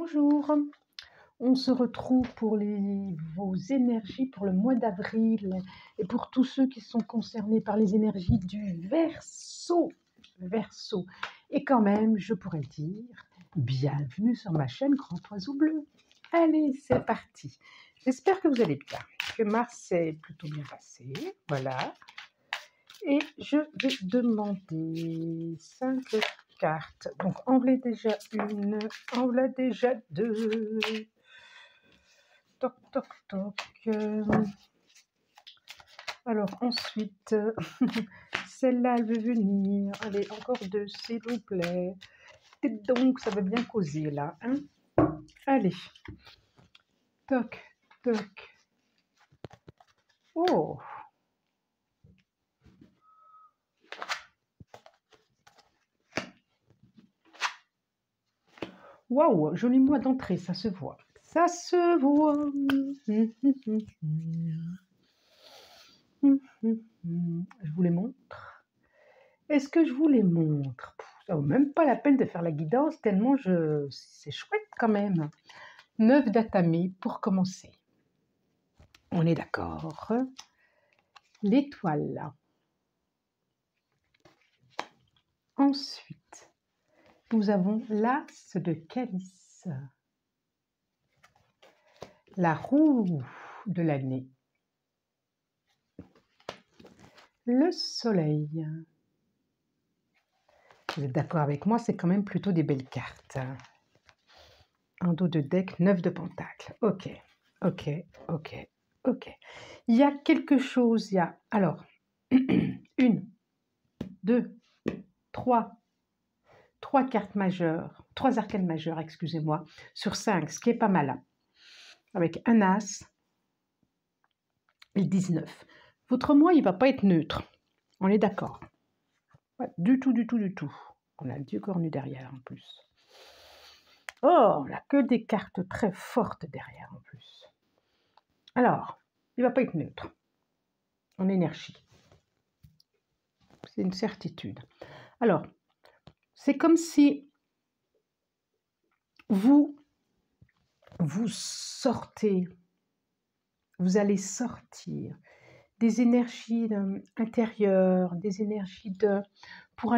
Bonjour, on se retrouve pour vos énergies pour le mois d'avril et pour tous ceux qui sont concernés par les énergies du Verseau. Verseau. Et quand même, je pourrais dire, bienvenue sur ma chaîne Grand Oiseau Bleu. Allez, c'est parti. J'espère que vous allez bien, que Mars est plutôt bien passé, voilà. Et je vais demander 5 cartes. Donc, en voilà déjà une, en voilà déjà deux. Toc, toc, toc. Alors, ensuite, celle-là, elle veut venir. Allez, encore deux, s'il vous plaît. Dites donc, ça va bien causer, là. Hein? Allez. Toc, toc. Oh! Waouh, joli mois d'entrée, ça se voit. Ça se voit. Je vous les montre. Est-ce que je vous les montre? Ça vaut même pas la peine de faire la guidance, tellement c'est chouette quand même. 9 datamés pour commencer. On est d'accord. L'étoile. Ensuite, nous avons l'as de calice. La roue de l'année. Le soleil. Vous êtes d'accord avec moi, c'est quand même plutôt des belles cartes. Un dos de deck, 9 de pentacles. Ok, ok, ok, ok. Il y a quelque chose, il y a... Alors, 1, 2, 3 cartes majeures, 3 arcanes majeures, excusez-moi, sur 5, ce qui est pas mal. Avec un as et 19. Votre mois, il ne va pas être neutre. On est d'accord. Ouais, du tout, du tout, du tout. On a le dieu cornu derrière en plus. Oh, on n'a que des cartes très fortes derrière en plus. Alors, il ne va pas être neutre en énergie. C'est une certitude. Alors, c'est comme si vous sortez, vous allez sortir des énergies intérieures, des énergies vous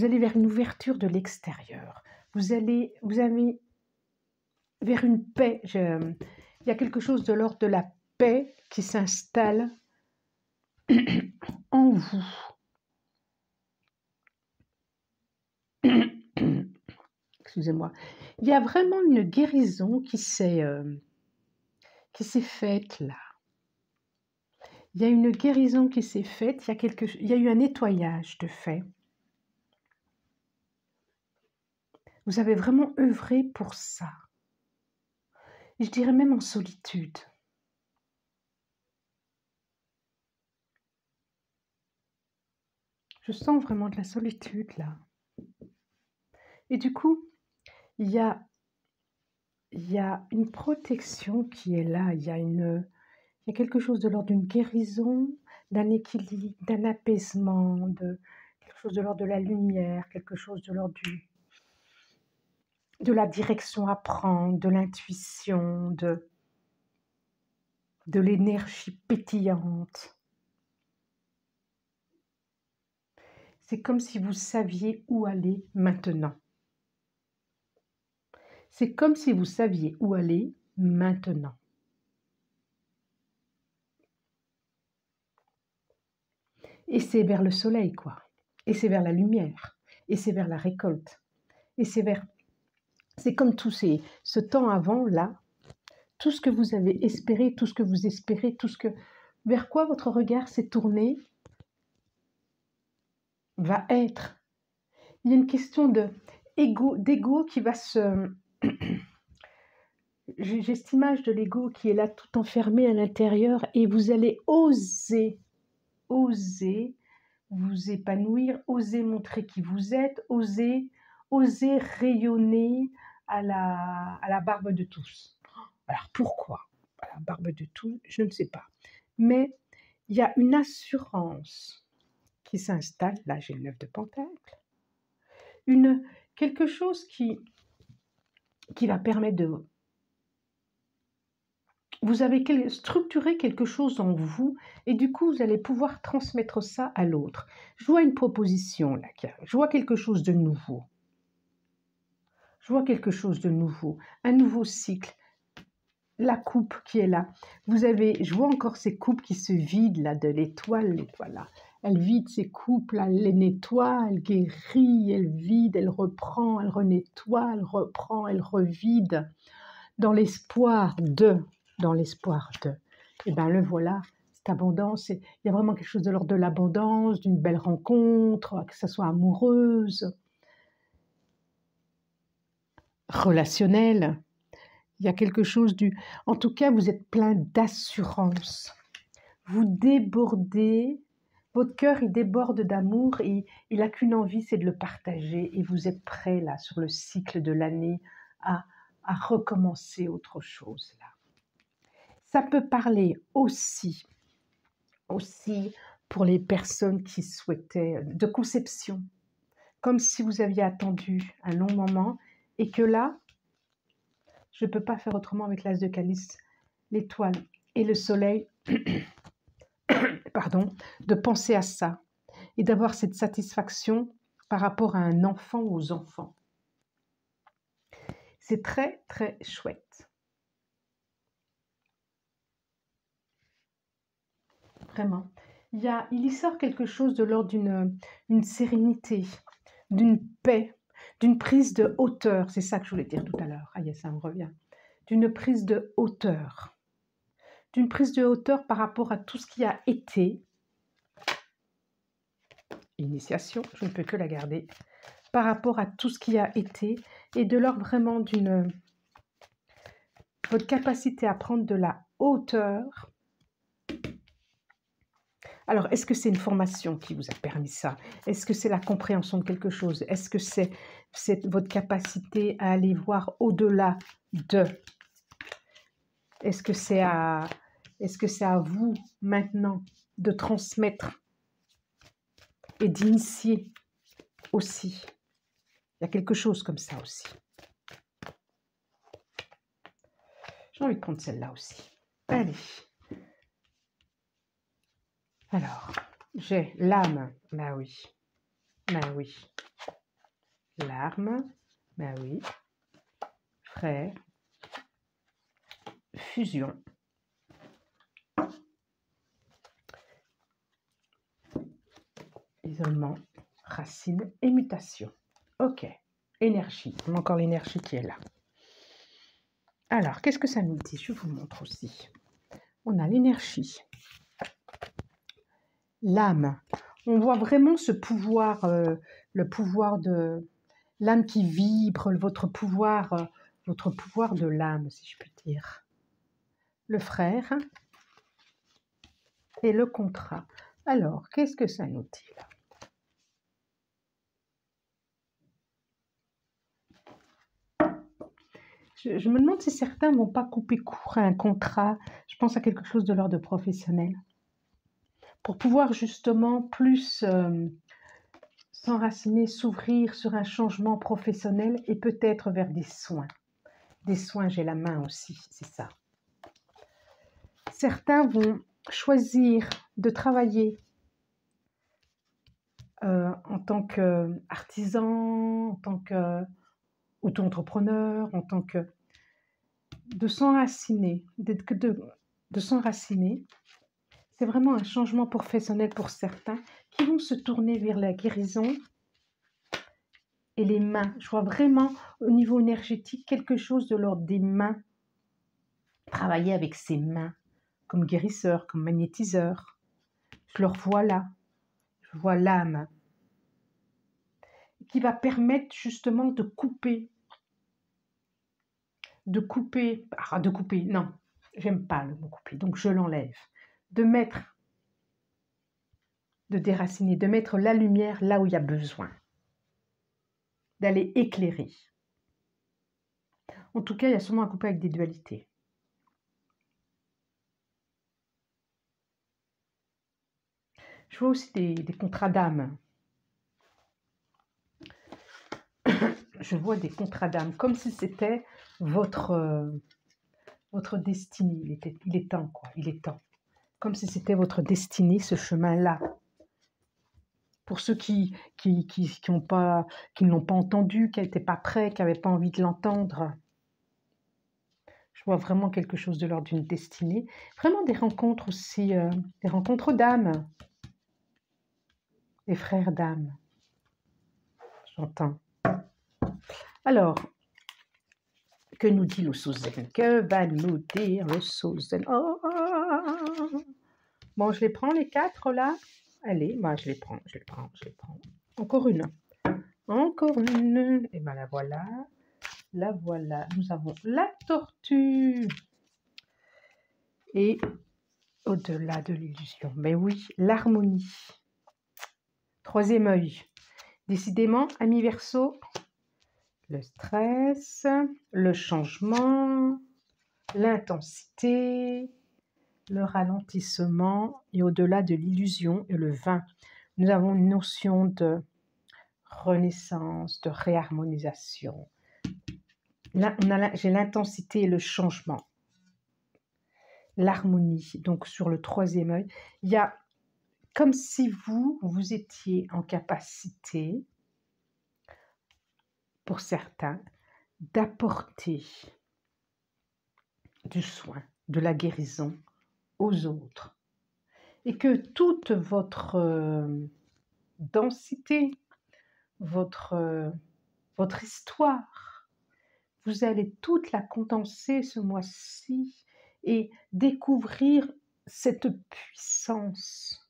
allez vers une ouverture de l'extérieur. Vous allez vers une paix. Il y a quelque chose de l'ordre de la paix qui s'installe en vous. Excusez-moi. Il y a vraiment une guérison qui s'est faite là. Il y a une guérison qui s'est faite, il y a eu un nettoyage de fait. Vous avez vraiment œuvré pour ça. Je dirais même en solitude. Je sens vraiment de la solitude là. Et du coup, il y a une protection qui est là. Il y a quelque chose de l'ordre d'une guérison, d'un équilibre, d'un apaisement, quelque chose de l'ordre de la lumière, quelque chose de l'ordre de la direction à prendre, de l'intuition, de l'énergie pétillante. C'est comme si vous saviez où aller maintenant. C'est comme si vous saviez où aller maintenant. Et c'est vers le soleil, quoi. Et c'est vers la lumière. Et c'est vers la récolte. Et c'est comme ce temps avant, là, tout ce que vous avez espéré, tout ce que vous espérez, vers quoi votre regard s'est tourné, va être. Il y a une question d'ego qui va se... J'ai cette image de l'ego qui est là tout enfermé à l'intérieur et vous allez oser vous épanouir, oser montrer qui vous êtes, oser rayonner à la barbe de tous. Alors pourquoi à la barbe de tous, je ne sais pas. Mais il y a une assurance qui s'installe, là j'ai le 9 de Pentacle, quelque chose qui va permettre de... Vous avez structuré quelque chose en vous et du coup, vous allez pouvoir transmettre ça à l'autre. Je vois une proposition là, je vois quelque chose de nouveau. Je vois quelque chose de nouveau, un nouveau cycle. La coupe qui est là. Vous avez, je vois encore ces coupes qui se vident là de l'étoile là. Elle vide ces coupes là, elle les nettoie, elle guérit, elle vide, elle reprend, elle renettoie, elle reprend, elle revide. Dans l'espoir de, et bien le voilà, cette abondance, il y a vraiment quelque chose de l'ordre de l'abondance, d'une belle rencontre, que ce soit amoureuse, relationnelle. Il y a quelque chose du... En tout cas, vous êtes plein d'assurance. Vous débordez, votre cœur, il déborde d'amour et il n'a qu'une envie, c'est de le partager. Et vous êtes prêt, là, sur le cycle de l'année, à recommencer autre chose, là. Ça peut parler aussi pour les personnes qui souhaitaient de conception, comme si vous aviez attendu un long moment et que là, je ne peux pas faire autrement avec l'as de calice, l'étoile et le soleil, pardon, de penser à ça et d'avoir cette satisfaction par rapport à un enfant ou aux enfants. C'est très, très chouette. Vraiment. Il y sort quelque chose de l'ordre d'une sérénité, d'une paix, d'une prise de hauteur. C'est ça que je voulais dire tout à l'heure. Ah, ça me revient. D'une prise de hauteur. D'une prise de hauteur par rapport à tout ce qui a été. Initiation, je ne peux que la garder. Par rapport à tout ce qui a été et de l'ordre vraiment d'une... Votre capacité à prendre de la hauteur. Alors, est-ce que c'est une formation qui vous a permis ça? Est-ce que c'est la compréhension de quelque chose? Est-ce que c'est votre capacité à aller voir au-delà de? Est-ce que c'est à vous maintenant de transmettre et d'initier aussi? Il y a quelque chose comme ça aussi. J'ai envie de prendre celle-là aussi. Allez. Alors, j'ai l'âme. Ben oui. Ben oui. Larme. Ben oui. Frère. Fusion. Isolement. Racine et mutation. Ok. Énergie. On a encore l'énergie qui est là. Alors, qu'est-ce que ça nous dit? Je vous montre aussi. On a l'énergie. L'âme. On voit vraiment ce pouvoir, le pouvoir de l'âme qui vibre, votre pouvoir de l'âme, si je puis dire. Le frère et le contrat. Alors, qu'est-ce que ça nous dit là? Je me demande si certains ne vont pas couper court à un contrat. Je pense à quelque chose de l'ordre professionnel. Pour pouvoir justement plus s'enraciner, s'ouvrir sur un changement professionnel et peut-être vers des soins. Des soins, j'ai la main aussi, c'est ça. Certains vont choisir de travailler en tant qu'artisan, en tant qu'auto-entrepreneur, en tant que... de s'enraciner, de s'enraciner. C'est vraiment un changement professionnel pour certains qui vont se tourner vers la guérison et les mains. Je vois vraiment au niveau énergétique quelque chose de l'ordre des mains. Travailler avec ses mains comme guérisseur, comme magnétiseur. Je le revois là. Je vois l'âme qui va permettre justement de couper. Non, j'aime pas le mot couper, donc je l'enlève. De déraciner, de mettre la lumière là où il y a besoin. D'aller éclairer. En tout cas, il y a sûrement à couper avec des dualités. Je vois aussi des contrats d'âme. Je vois des contrats d'âme, comme si c'était votre destinée. Il est temps, quoi. Il est temps. Comme si c'était votre destinée, ce chemin-là. Pour ceux qui n'ont pas entendu, qui n'étaient pas prêts, qui n'avaient pas envie de l'entendre. Je vois vraiment quelque chose de l'ordre d'une destinée. Vraiment des rencontres aussi, des rencontres d'âme. Des frères d'âme. J'entends. Alors, que nous dit le Suzanne? Que va nous dire le Suzanne? Oh, bon, je les prends les 4 là. Allez, bah, je les prends. Encore une. Et ben la voilà. La voilà. Nous avons la tortue. Et au-delà de l'illusion. Mais oui, l'harmonie. 3e œil. Décidément, ami Verseau, le stress, le changement, l'intensité, le ralentissement et au-delà de l'illusion et le 20. Nous avons une notion de renaissance, de réharmonisation. Là, j'ai l'intensité et le changement. L'harmonie, donc sur le 3e œil, il y a comme si vous étiez en capacité, pour certains, d'apporter du soin, de la guérison aux autres. Et que toute votre densité, votre histoire, vous allez toute la condenser ce mois-ci et découvrir cette puissance.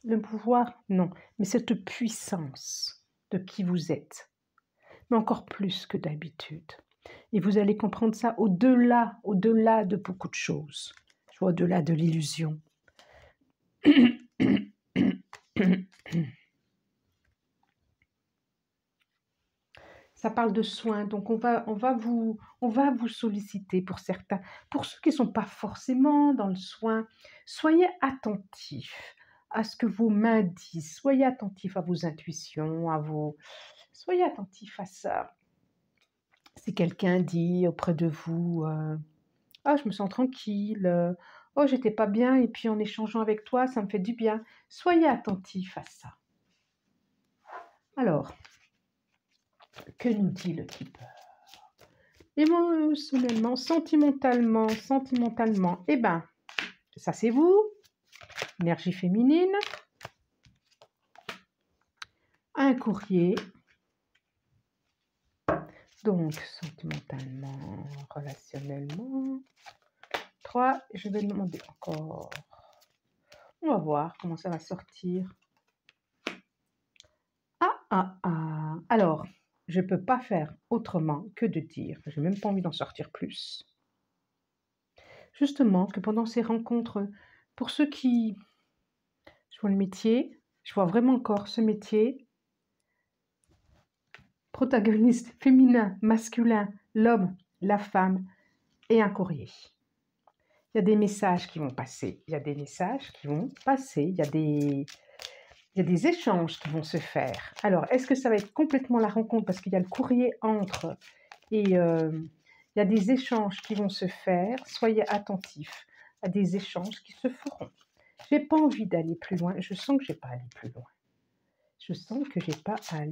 Le pouvoir, non, mais cette puissance de qui vous êtes, mais encore plus que d'habitude. Et vous allez comprendre ça au-delà de beaucoup de choses. Je vois au-delà de l'illusion. Ça parle de soins, donc on va vous solliciter pour certains. Pour ceux qui ne sont pas forcément dans le soin, soyez attentifs à ce que vos mains disent, soyez attentifs à vos intuitions, soyez attentifs à ça. Si quelqu'un dit auprès de vous, ah, je me sens tranquille, oh, j'étais pas bien, et puis en échangeant avec toi, ça me fait du bien. Soyez attentifs à ça. Alors, que nous dit le keeper? Émotionnellement, sentimentalement, eh ben, ça c'est vous, énergie féminine, un courrier, donc sentimentalement, relationnellement, 3, je vais demander encore, on va voir comment ça va sortir. Alors, je ne peux pas faire autrement que de dire, je n'ai même pas envie d'en sortir plus, justement que pendant ces rencontres, pour ceux qui, je vois le métier, je vois vraiment encore ce métier, protagoniste féminin, masculin, l'homme, la femme et un courrier. Il y a des messages qui vont passer, il y a des échanges qui vont se faire. Alors, est-ce que ça va être complètement la rencontre parce qu'il y a le courrier entre et il y a des échanges qui vont se faire? Soyez attentifs à des échanges qui se feront. Je n'ai pas envie d'aller plus loin. Je sens que je n'ai pas à aller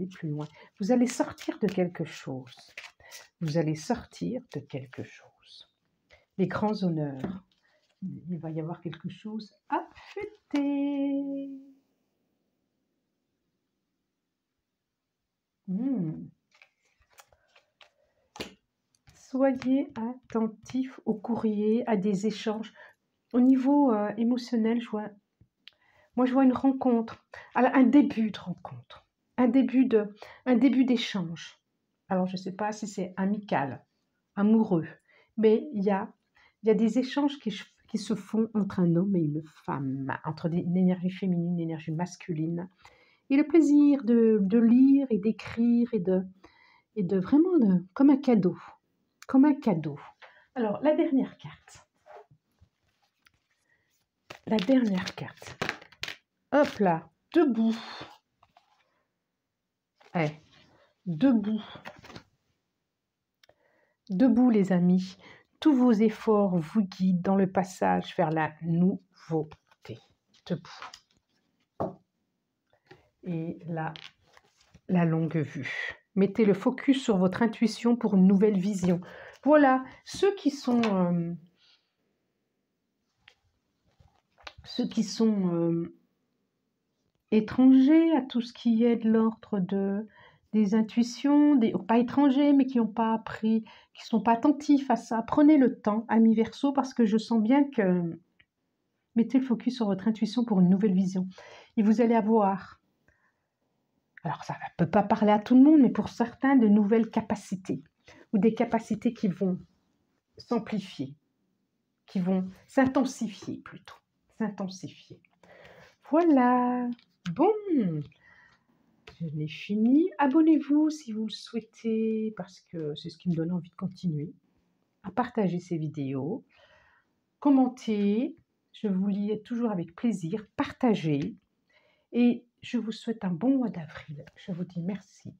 plus loin. Vous allez sortir de quelque chose. Les grands honneurs. Il va y avoir quelque chose à fêter. Soyez attentifs au courrier, à des échanges. Au niveau émotionnel, je vois une rencontre, un début de rencontre, un début d'échange. Alors, je ne sais pas si c'est amical, amoureux, mais il y a des échanges qui se font entre un homme et une femme, entre une énergie féminine, une énergie masculine. Et le plaisir de lire et d'écrire et de vraiment comme un cadeau. Alors, la dernière carte. Hop là, debout. debout. Debout, les amis. Tous vos efforts vous guident dans le passage vers la nouveauté. Debout. Et là, la longue vue. Mettez le focus sur votre intuition pour une nouvelle vision. Voilà, ceux qui sont étrangers à tout ce qui est de l'ordre des intuitions, pas étrangers, mais qui n'ont pas appris, qui ne sont pas attentifs à ça. Prenez le temps, amis Verseau, parce que je sens bien que mettez le focus sur votre intuition pour une nouvelle vision. Et vous allez avoir, alors ça ne peut pas parler à tout le monde, mais pour certains, de nouvelles capacités, ou des capacités qui vont s'amplifier, qui vont s'intensifier plutôt, s'intensifier. Voilà, bon, je l'ai fini. Abonnez-vous si vous le souhaitez, parce que c'est ce qui me donne envie de continuer à partager ces vidéos. Commentez, je vous lis toujours avec plaisir. Partagez et je vous souhaite un bon mois d'avril. Je vous dis merci.